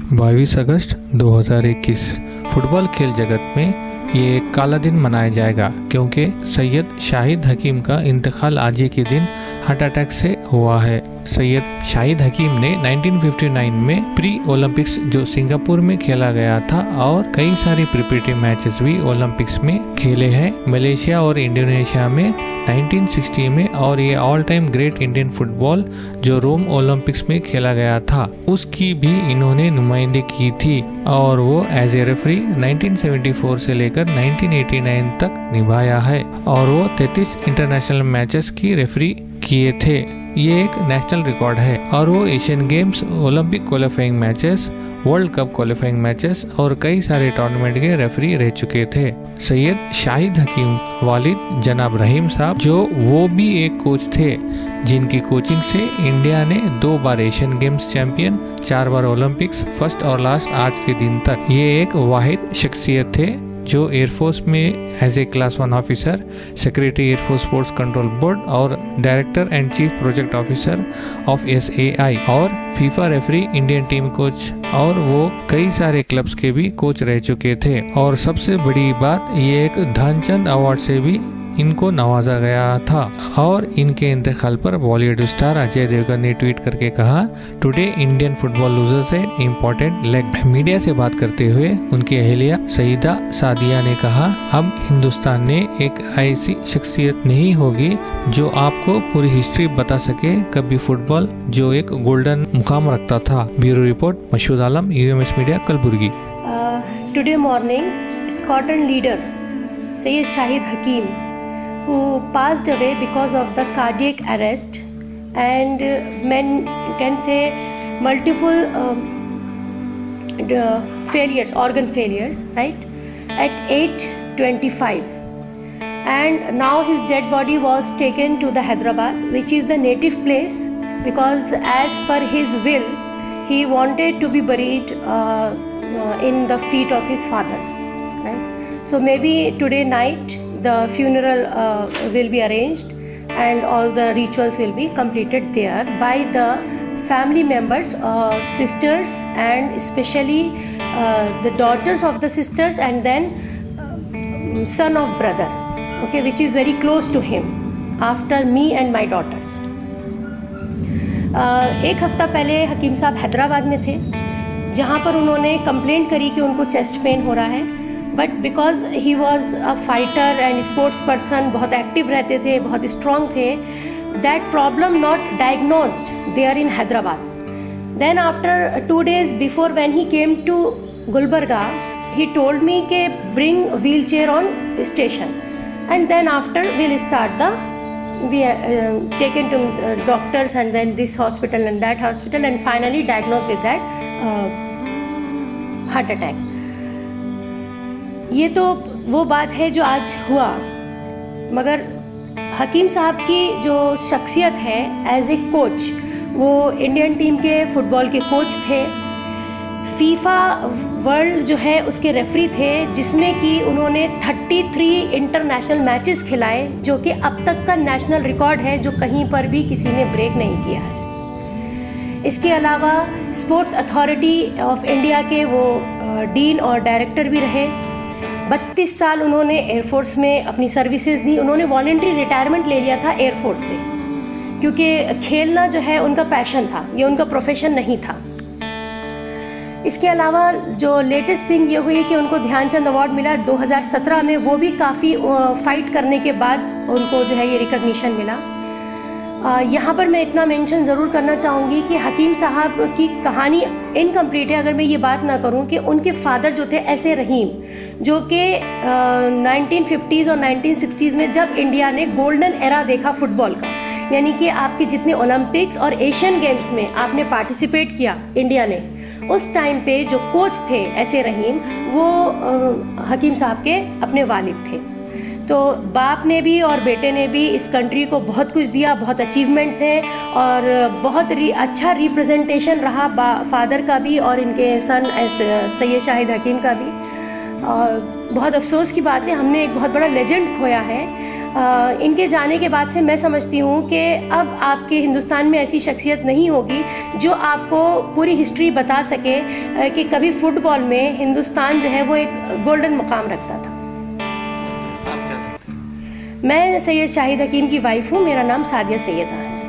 22 अगस्त 2021 football खेल जगत में ये एक काला दिन मनाया जाएगा क्योंकि सैयद शाहिद हकीम का इंतकाल आज ही के दिन हार्ट अटैक से हुआ है। सैयद शाहिद हकीम ने 1959 में प्री ओलंपिक्स जो सिंगापुर में खेला गया था और कई सारे प्रिपरेटरी मैचेस भी ओलंपिक्स में खेले हैं, मलेशिया और इंडोनेशिया में 1960 में, और ये all time great Indian football जो रोम ओलंपिक्स में खेला गया था उसकी भी इन्होंने नुमाइंदगी की थी और वो एज ए रेफरी 1974 से लेकर 1989 तक निभाया है और वो 33 इंटरनेशनल मैचेस की रेफरी किए थे। ये एक नेशनल रिकॉर्ड है और वो Asian games, Olympic qualifying matches, world cup qualifying matches और कई सारे टूर्नामेंट के रेफरी रह चुके थे। सैयद शाहिद हकीम वालिद जनाब रहीम साहब जो वो भी एक कोच थे जिनकी कोचिंग से इंडिया ने 2 बार एशियन गेम्स चैंपियन, 4 बार ओलंपिक्स फर्स्ट और लास्ट आज के दिन तक। ये एक वाहिद शख्सियत थे जो एयरफोर्स में as a class 1 officer, secretary air force sports control board और director and chief project officer of SAI और FIFA referee, Indian team coach और वो कई सारे क्लब्स के भी कोच रह चुके थे। और सबसे बड़ी बात ये एक ध्यानचंद अवार्ड से भी इनको नवाजा गया था। और इनके इंतकाल पर बॉलीवुड स्टार अजय देवगन ने ट्वीट करके कहा, today Indian football losers an important leg. Media से बात करते हुए उनकी अहलिया सईदा सादिया ने कहा, अब हिंदुस्तान में एक ऐसी शख्सियत नहीं होगी जो आपको पूरी हिस्ट्री बता सके कभी फुटबॉल जो एक गोल्डन मुकाम रखता था। Bureau report, Mashhood Alam, UMS media, Kalaburagi. Today morning squadron leader Syed Shahid Hakim who passed away because of the cardiac arrest and men can say multiple failures, organ failures, right, at 8:25, and now his dead body was taken to the Hyderabad, which is the native place, because as per his will he wanted to be buried in the feet of his father, right? So maybe today night the funeral will be arranged and all the rituals will be completed there by the family members, sisters, and especially the daughters of the sisters, and then son of brother, okay, which is very close to him after me and my daughters. एक हफ्ता पहले हकीम साहब हैदराबाद में थे जहाँ पर उन्होंने complaint करी कि उनको चेस्ट पेन हो रहा है, but because he was a fighter and sports person, बहुत एक्टिव रहते थे, बहुत स्ट्रॉन्ग थे, that problem not diagnosed there in Hyderabad. Then after 2 days before when he came to Gulbarga, he told me के bring wheel chair on station and then after will start the taken to doctors and then this hospital and that hospital and finally diagnosed with that heart attack. ये तो वो बात है जो आज हुआ, मगर हकीम साहब की जो शख्सियत है एज ए कोच, वो इंडियन टीम के फुटबॉल के कोच थे, फीफा वर्ल्ड जो है उसके रेफरी थे, जिसमें कि उन्होंने 33 इंटरनेशनल मैचेस खिलाए, जो कि अब तक का नेशनल रिकॉर्ड है जो कहीं पर भी किसी ने ब्रेक नहीं किया है। इसके अलावा स्पोर्ट्स अथॉरिटी ऑफ इंडिया के वो डीन और डायरेक्टर भी रहे। 32 साल उन्होंने एयरफोर्स में अपनी सर्विसेज दी। उन्होंने वॉलेंट्री रिटायरमेंट ले लिया था एयरफोर्स से, क्योंकि खेलना जो है उनका पैशन था, ये उनका प्रोफेशन नहीं था। इसके अलावा जो लेटेस्ट थिंग ये हुई कि उनको ध्यानचंद अवार्ड मिला 2017 में, वो भी काफ़ी फाइट करने के बाद उनको जो है ये रिकॉग्निशन मिला। यहाँ पर मैं इतना मेंशन ज़रूर करना चाहूँगी कि हकीम साहब की कहानी इनकम्प्लीट है अगर मैं ये बात ना करूँ कि उनके फादर जो थे S.A. रहीम, जो कि 1950s और 1960s में जब इंडिया ने गोल्डन एरा देखा फुटबॉल का, यानी कि आपके जितने ओलंपिक्स और एशियन गेम्स में आपने पार्टिसिपेट किया इंडिया ने, उस टाइम पे जो कोच थे S.A. रहीम, वो हकीम साहब के अपने वालिद थे। तो बाप ने भी और बेटे ने भी इस कंट्री को बहुत कुछ दिया, बहुत अचीवमेंट्स हैं और बहुत अच्छा रिप्रेजेंटेशन रहा फादर का भी और इनके सन सैयद शाहिद हकीम का भी। और बहुत अफसोस की बात है, हमने एक बहुत बड़ा लेजेंड खोया है। इनके जाने के बाद से मैं समझती हूँ कि अब आपके हिंदुस्तान में ऐसी शख्सियत नहीं होगी जो आपको पूरी हिस्ट्री बता सके कि कभी फुटबॉल में हिंदुस्तान जो है वो एक गोल्डन मुकाम रखता था। मैं सैयद शाहिद हकीम की वाइफ हूँ, मेरा नाम सादिया सैयदा है।